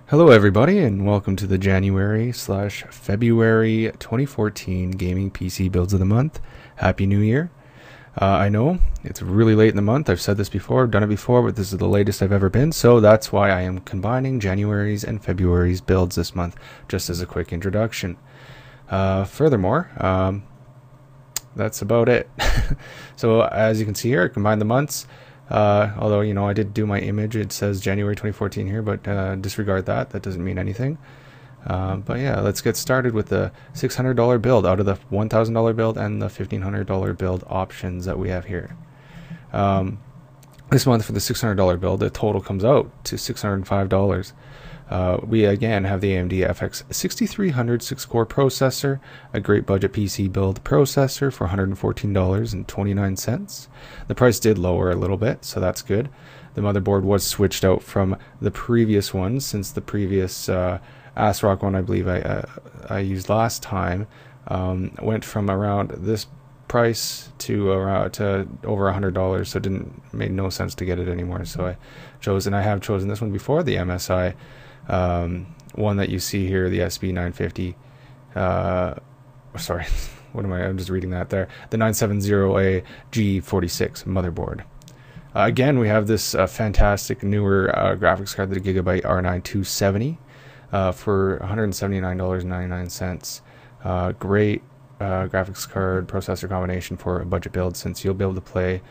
Hello, everybody, and welcome to the January/February 2014 Gaming PC Builds of the Month. Happy New Year. I know it's really late in the month. I've said this before, I've done it before, but this is the latest I've ever been, so that's why I am combining January's and February's builds this month, just as a quick introduction. Furthermore, that's about it. So, as you can see here, I combined the months. Although, I did do my image, it says January 2014 here, but disregard that. That doesn't mean anything. But yeah, let's get started with the $600 build out of the $1,000 build and the $1,500 build options that we have here. This month for the $600 build, the total comes out to $605. We again have the AMD FX 6300 6-core processor, a great budget PC build processor for $114.29. The price did lower a little bit, so that's good. The motherboard was switched out from the previous one, since the previous ASRock one, I believe I used last time, went from around this price to around over $100, so it made no sense to get it anymore. So I have chosen this one before, the MSI. One that you see here, the SB950, sorry, I'm just reading that there, the 970A G46 motherboard. Again, we have this fantastic newer graphics card, the Gigabyte R9 270, for $179.99. Great graphics card processor combination for a budget build, since you'll be able to play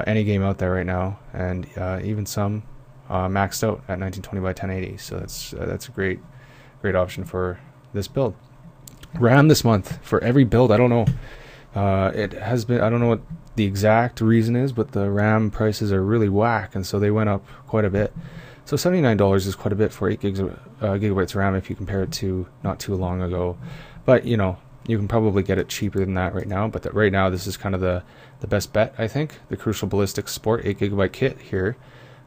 any game out there right now, and even some maxed out at 1920 by 1080, so that's a great option for this build. RAM this month for every build, I don't know, it has been, I don't know what the exact reason is, but the RAM prices are really whack, and so they went up quite a bit. So $79 is quite a bit for 8 gigabytes of RAM if you compare it to not too long ago, but you can probably get it cheaper than that right now. But right now, this is kind of the best bet, I think. The Crucial Ballistics Sport 8 gigabyte kit here,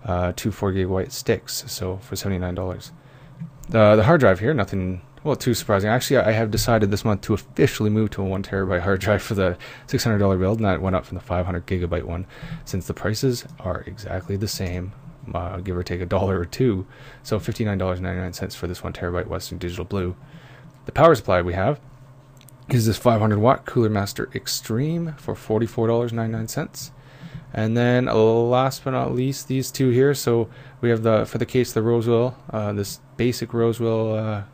2 4 gigabyte sticks, so for $79. The hard drive here, nothing too surprising. Actually, I have decided this month to officially move to a 1 terabyte hard drive for the $600 build, and that went up from the 500 gigabyte one, since the prices are exactly the same, give or take $1 or $2. So $59.99 for this 1 terabyte Western Digital Blue. The power supply we have is this 500 watt Cooler Master Extreme for $44.99. And then last but not least, these two here. So we have for the case, the Rosewill, this basic Rosewill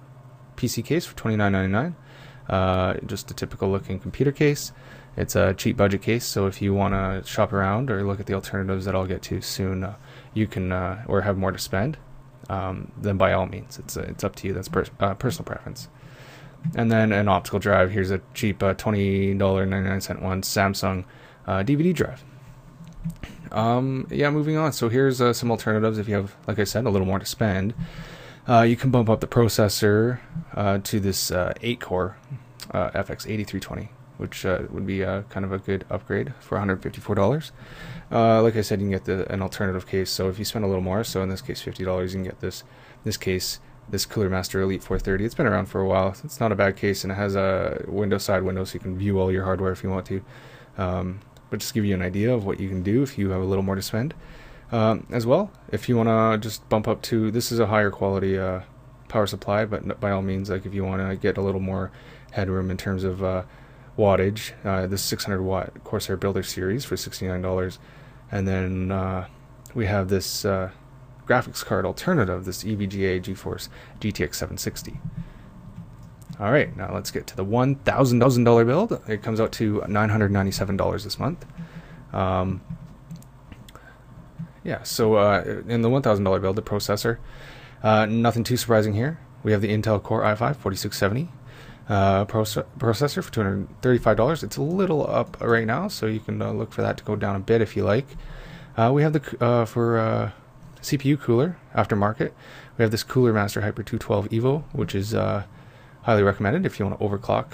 PC case for $29.99. Just a typical looking computer case. It's a cheap budget case, so if you want to shop around or look at the alternatives that I'll get to soon, you can or have more to spend, then by all means, it's up to you. That's personal preference. And then an optical drive. Here's a cheap $20.99 one, Samsung DVD drive. Yeah, moving on. So here's some alternatives if you have, like I said, a little more to spend. You can bump up the processor to this 8-core FX 8320, which would be kind of a good upgrade for $154. Like I said, you can get an alternative case. So if you spend a little more, so in this case $50, you can get this case, this Cooler Master Elite 430. It's been around for a while. It's not a bad case, and it has a side window, so you can view all your hardware if you want to. But just give you an idea of what you can do if you have a little more to spend. As well, if you want to just bump up to, this is a higher quality power supply, but by all means, like if you want to get a little more headroom in terms of wattage, this 600 watt Corsair Builder Series for $69. And then we have this graphics card alternative, this EVGA GeForce GTX 760. Alright, now let's get to the $1,000 build. It comes out to $997 this month. Yeah, so in the $1,000 build, the processor, nothing too surprising here. We have the Intel Core i5 4670 processor for $235. It's a little up right now, so you can look for that to go down a bit if you like. We have the for CPU cooler aftermarket. We have this Cooler Master Hyper 212 Evo, which is highly recommended if you want to overclock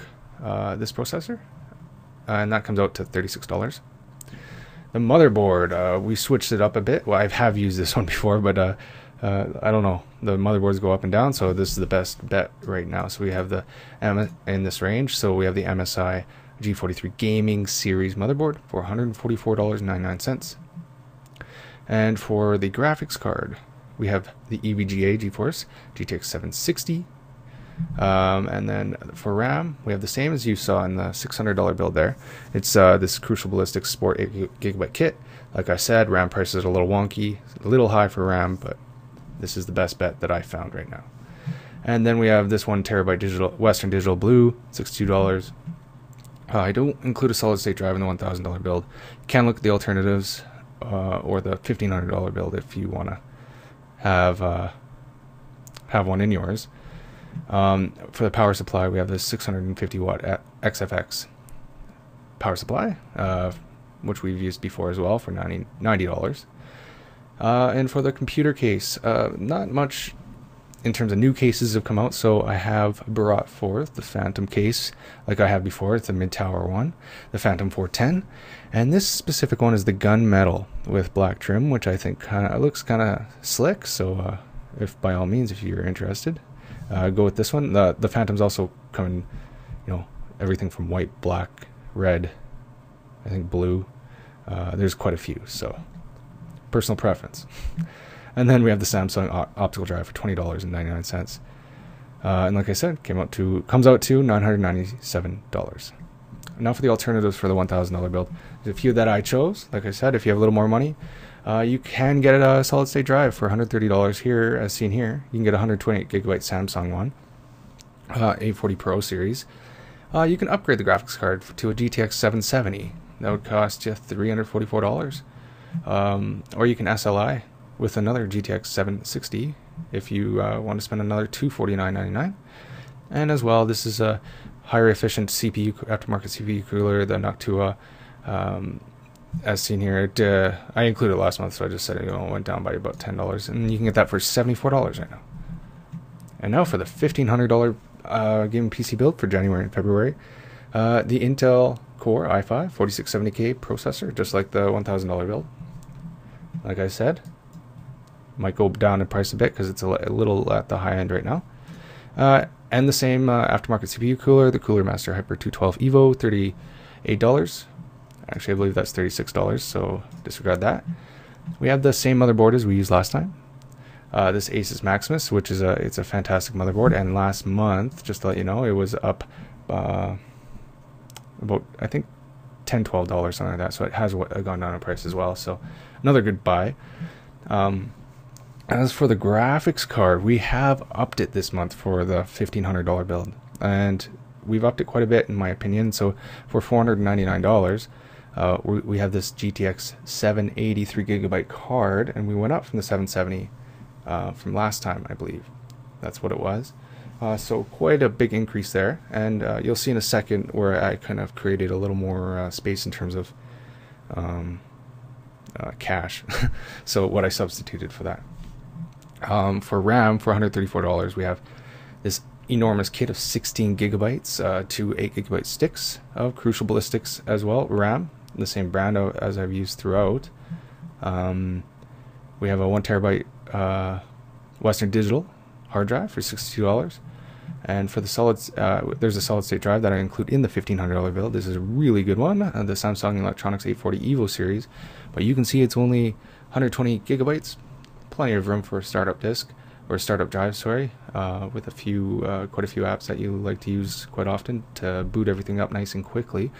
this processor, and that comes out to $36. The motherboard, we switched it up a bit. Well, I have used this one before, but I don't know. The motherboards go up and down, so this is the best bet right now. So we have the in this range. So we have the MSI G43 Gaming Series motherboard for $144.99. And for the graphics card, we have the EVGA GeForce GTX 760. And then for RAM, we have the same as you saw in the $600 build there. It's this Crucial Ballistix Sport 8GB kit. Like I said, RAM prices are a little wonky, a little high for RAM, but this is the best bet that I found right now. And then we have this 1TB digital Western Digital Blue, $62. I don't include a solid-state drive in the $1,000 build. You can look at the alternatives or the $1,500 build if you want to have one in yours. For the power supply, we have this 650 watt XFX power supply, which we've used before as well for $90. And for the computer case, not much in terms of new cases have come out, so I have brought forth the Phantom case like I have before. It's the mid-tower one, the Phantom 410, and this specific one is the gunmetal with black trim, which I think looks kind of slick. So if by all means, if you're interested, go with this one. The Phantoms also come in, everything from white, black, red, I think blue. There's quite a few, so personal preference. And then we have the Samsung optical drive for $20.99. And like I said, comes out to $997. Now for the alternatives for the $1,000 build. There's a few that I chose. Like I said, if you have a little more money, you can get a solid state drive for $130 here, as seen here. You can get a 128GB Samsung one, 840 Pro series. You can upgrade the graphics card to a GTX 770. That would cost you $344. Or you can SLI with another GTX 760 if you want to spend another $249.99. And as well, this is a higher efficient CPU, aftermarket CPU cooler, the Noctua. As seen here, I included it last month, so I just said it went down by about $10, and you can get that for $74 right now. And now for the $1,500 gaming PC build for January and February, the Intel Core i5 4670K processor, just like the $1,000 build. Like I said, might go down in price a bit because it's a little at the high end right now. And the same aftermarket CPU cooler, the Cooler Master Hyper 212 Evo, $38. Actually, I believe that's $36, so disregard that. We have the same motherboard as we used last time. This Asus Maximus, which is it's a fantastic motherboard, and last month, just to let you know, it was up about, I think, $10, $12, something like that. So it has gone down in price as well. So another good buy. As for the graphics card, we have upped it this month for the $1,500 build, and we've upped it quite a bit in my opinion. So for $499, we have this GTX 780 3GB card, and we went up from the 770 from last time, I believe. That's what it was. So quite a big increase there, and you'll see in a second where I kind of created a little more space in terms of cache. So what I substituted for that. For RAM, for $134, we have this enormous kit of 16GB, 2 8GB sticks of Crucial Ballistix as well, RAM, the same brand as I've used throughout. We have a 1TB Western Digital hard drive for $62. And for the solids, there's a solid state drive that I include in the $1,500 build. This is a really good one, the Samsung Electronics 840 Evo series. But you can see it's only 120GB. Plenty of room for a startup disk, or a startup drive, sorry, with quite a few apps that you like to use quite often to boot everything up nice and quickly.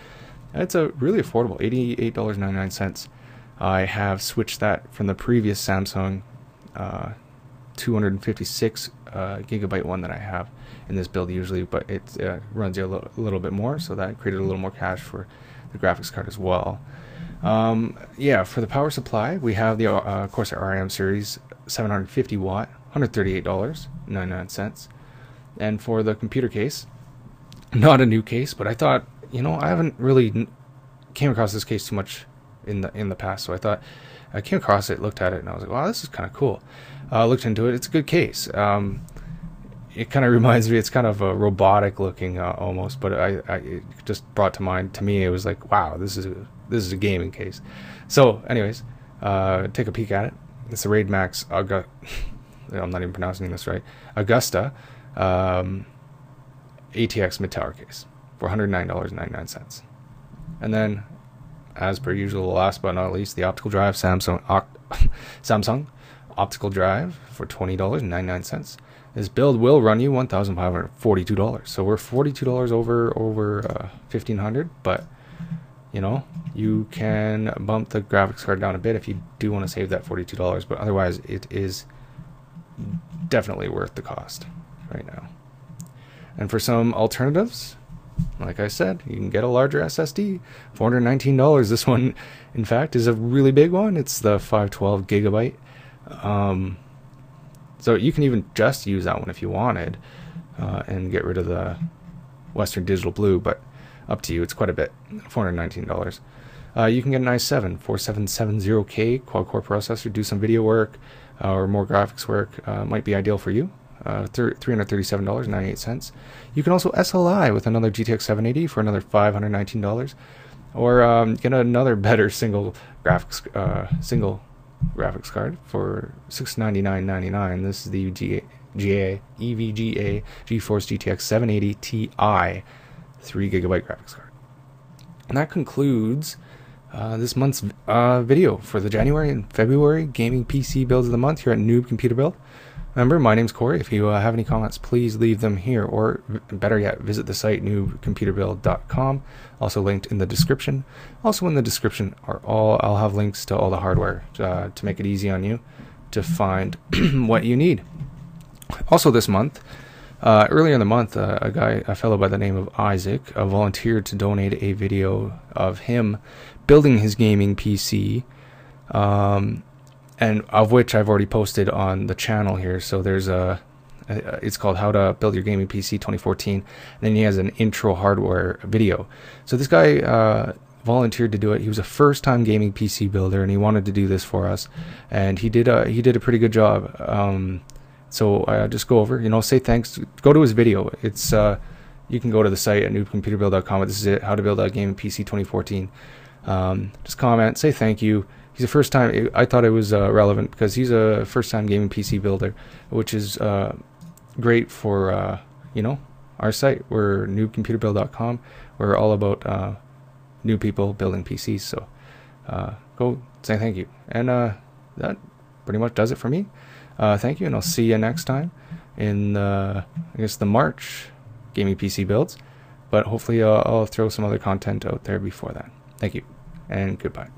It's a really affordable, $88.99. I have switched that from the previous Samsung 256 gigabyte one that I have in this build usually, but it runs you a little bit more, so that created a little more cache for the graphics card as well. Yeah, for the power supply, we have the Corsair RM series 750 watt, $138.99. And for the computer case, not a new case, but I thought, I haven't really came across this case too much in the past, so I thought, I came across it, looked at it, and I was like, wow, this is kind of cool. Looked into it. It's a good case. It kind of reminds me, it's kind of a robotic looking almost, but it just brought to mind, to me, it was like, wow, this is a gaming case. So anyways, take a peek at it. It's the Raid Max I'm not even pronouncing this right, Augusta ATX mid-tower case for $109.99. And then, as per usual, last but not least, the optical drive, Samsung optical drive for $20.99. This build will run you $1,542. So we're $42 over $1,500, but you know, you can bump the graphics card down a bit if you do want to save that $42, but otherwise it is definitely worth the cost right now. And for some alternatives, like I said, you can get a larger SSD, $419. This one, in fact, is a really big one. It's the 512 gigabyte. So you can even just use that one if you wanted, and get rid of the Western Digital Blue, but up to you. It's quite a bit, $419. You can get an i7 4770K quad-core processor, do some video work or more graphics work. Might be ideal for you. $337.98. You can also SLI with another GTX 780 for another $519, or get another better single graphics card for $699.99. This is the EVGA GeForce GTX 780 Ti 3GB graphics card. And that concludes this month's video for the January and February gaming PC builds of the month here at Noob Computer Build. Remember, my name's Corey. If you have any comments, please leave them here, or better yet, visit the site noobcomputerbuild.com, also linked in the description. Also in the description I'll have links to all the hardware to make it easy on you to find what you need. Also this month, earlier in the month, a fellow by the name of Isaac volunteered to donate a video of him building his gaming PC, and of which I've already posted on the channel here. So there's it's called How to Build Your Gaming PC 2014, and then he has an intro hardware video. So this guy volunteered to do it. He was a first-time gaming PC builder, and he wanted to do this for us, and he did a pretty good job. So just go over, say thanks, go to his video. It's you can go to the site at noobcomputerbuild.com. This is it, How to Build a Gaming PC 2014. Just comment, say thank you. He's a first time. I thought it was relevant because he's a first time gaming PC builder, which is great for our site. We're noobcomputerbuild.com. We're all about new people building PCs. So go say thank you, and that pretty much does it for me. Thank you, and I'll see you next time in I guess the March gaming PC builds, but hopefully I'll throw some other content out there before that. Thank you, and goodbye.